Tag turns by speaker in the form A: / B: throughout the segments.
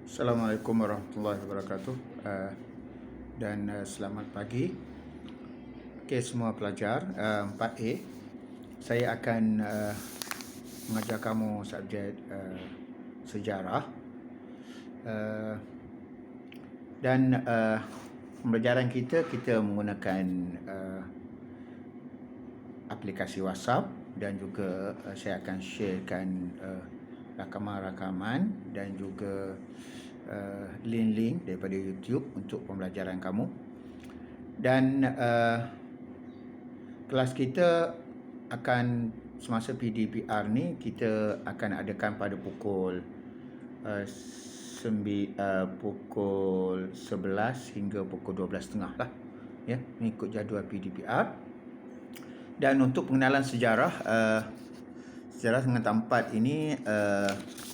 A: Assalamualaikum warahmatullahi wabarakatuh dan selamat pagi. Okey, semua pelajar 4A. Saya akan mengajar kamu subjek sejarah dan pembelajaran kita menggunakan aplikasi WhatsApp dan juga saya akan sharekan rakaman-rakaman dan juga link-link daripada YouTube untuk pembelajaran kamu. Dan kelas kita akan semasa PDPR ni kita akan adakan pada pukul pukul 11 hingga pukul 12.30 lah, ya, mengikut jadual PDPR. Dan untuk pengenalan sejarah sejarah Sengatan 4 ini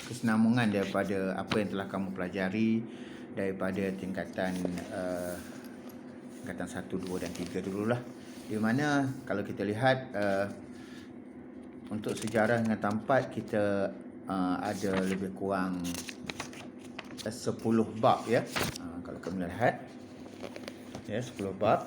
A: kesinambungan daripada apa yang telah kamu pelajari daripada tingkatan 1, 2 dan 3 dululah. Di mana kalau kita lihat untuk sejarah Sengatan 4 kita ada lebih kurang 10 bab, ya. Kalau kamu lihat, ya, 10 bab.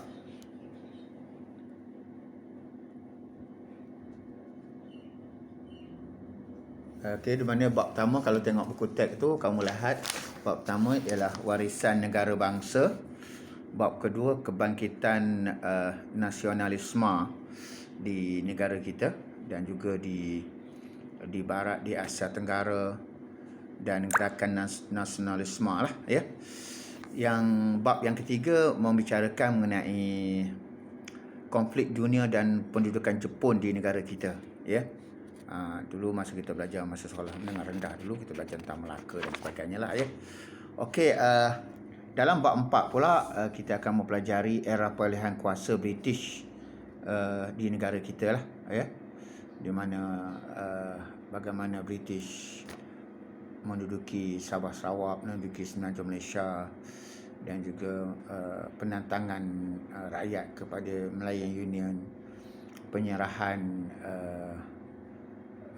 A: Okey, di mana bab pertama, kalau tengok buku teks tu kamu lihat bab pertama ialah warisan negara bangsa. Bab kedua, kebangkitan nasionalisme di negara kita dan juga di barat, di Asia Tenggara, dan gerakan nasionalisme lah, ya. Yang bab yang ketiga membicarakan mengenai konflik dunia dan pendudukan Jepun di negara kita, ya. Dulu masa kita belajar masa sekolah menengah rendah dulu kita belajar tentang Melaka dan sebagainya lah, ya. Okey, dalam bab 4 pula kita akan mempelajari era perolehan kuasa British di negara kita lah, ya. Di mana bagaimana British menduduki Sabah Sarawak, menduduki Semenanjung Malaysia, dan juga penentangan rakyat kepada Malayan Union, penyerahan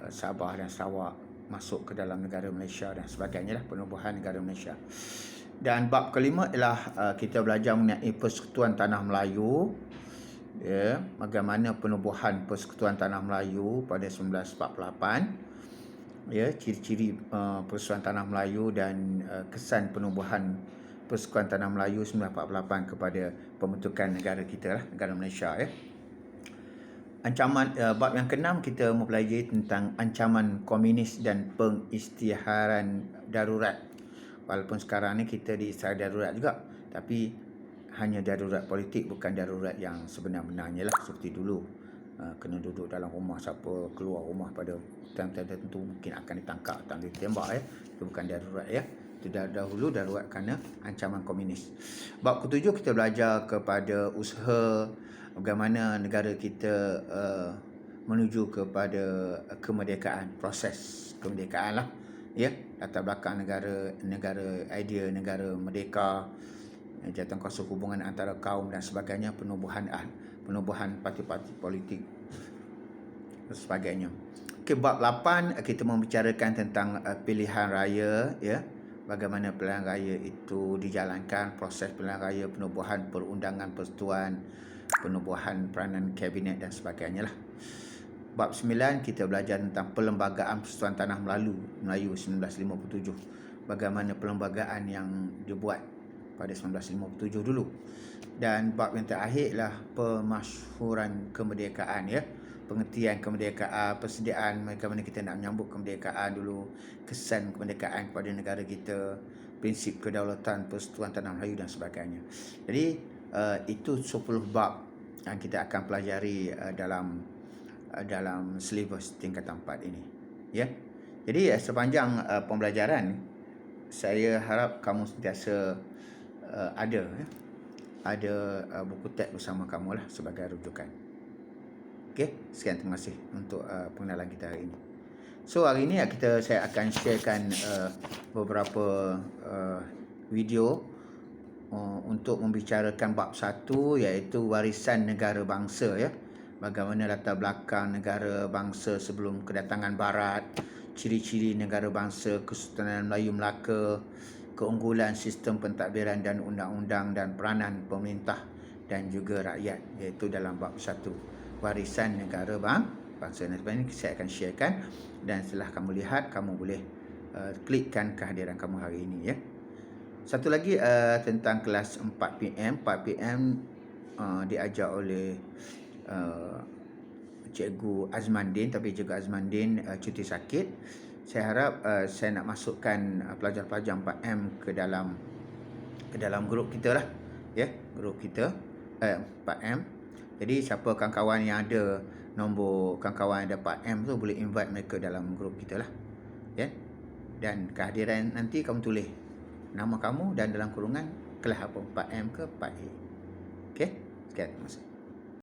A: Sabah dan Sarawak masuk ke dalam negara Malaysia dan sebagainya lah, penubuhan negara Malaysia. Dan bab kelima ialah kita belajar mengenai Persekutuan Tanah Melayu, ya, bagaimana penubuhan Persekutuan Tanah Melayu pada 1948, ya, ciri-ciri Persekutuan Tanah Melayu dan kesan penubuhan Persekutuan Tanah Melayu 1948 kepada pembentukan negara kita lah, negara Malaysia, ya. Ancaman bab yang ke-6 kita mempelajari tentang ancaman komunis dan pengisytiharan darurat. Walaupun sekarang ni kita diisytihar darurat juga, tapi hanya darurat politik, bukan darurat yang sebenar-benarnya lah. Seperti dulu kena duduk dalam rumah, siapa keluar rumah pada time-time tertentu mungkin akan ditangkap atau ditembak, ya. Itu bukan darurat, ya. Itu dahulu darurat kerana ancaman komunis. Bab ke-7 kita belajar kepada usaha bagaimana negara kita menuju kepada kemerdekaan, proses kemerdekaan lah, ya. Latar belakang negara idea negara merdeka, jawatan kuasa hubungan antara kaum dan sebagainya, penubuhan parti-parti politik dan sebagainya. Okey, bab 8 kita membicarakan tentang pilihan raya, ya. Bagaimana pilihan raya itu dijalankan, proses pilihan raya, penubuhan perundangan persekutuan, penubuhan peranan kabinet dan sebagainya lah. Bab 9 kita belajar tentang perlembagaan Persekutuan Tanah Melayu 1957. Bagaimana perlembagaan yang dibuat pada 1957 dulu. Dan bab yang terakhir ialah pemasyhuran kemerdekaan, ya. Pengertian kemerdekaan, persediaan bagaimana kita nak menyambut kemerdekaan dulu, kesan kemerdekaan kepada negara kita, prinsip kedaulatan Persekutuan Tanah Melayu dan sebagainya. Jadi itu 10 bab yang kita akan pelajari dalam silibus tingkatan 4 ini, ya. Jadi sepanjang pembelajaran saya harap kamu sentiasa ada buku teks bersama kamu lah sebagai rujukan. Okey, sekian, terima kasih untuk pengenalan kita hari ini. So hari ini saya akan sharekan beberapa video untuk membicarakan bab 1, iaitu warisan negara bangsa, ya. Bagaimana latar belakang negara bangsa sebelum kedatangan barat, ciri-ciri negara bangsa Kesultanan Melayu Melaka, keunggulan sistem pentadbiran dan undang-undang dan peranan pemerintah dan juga rakyat, iaitu dalam bab 1 warisan negara bangsa. Ini saya akan sharekan, dan setelah kamu lihat, kamu boleh klikkan kehadiran kamu hari ini ya. Satu lagi tentang kelas 4 PM. 4 PM diajar oleh Cikgu Azmandin, tapi Cikgu Azmandin cuti sakit. Saya harap saya nak masukkan pelajar-pelajar 4M ke dalam grup kita lah ya, grup kita 4M. Jadi siapa kawan-kawan yang ada nombor kawan-kawan yang ada 4M tu, boleh invite mereka dalam grup kita lah ya. Dan kehadiran nanti kamu tulis nama kamu dan dalam kurungan kelas apa, 4M ke 4A. Okey, sekian.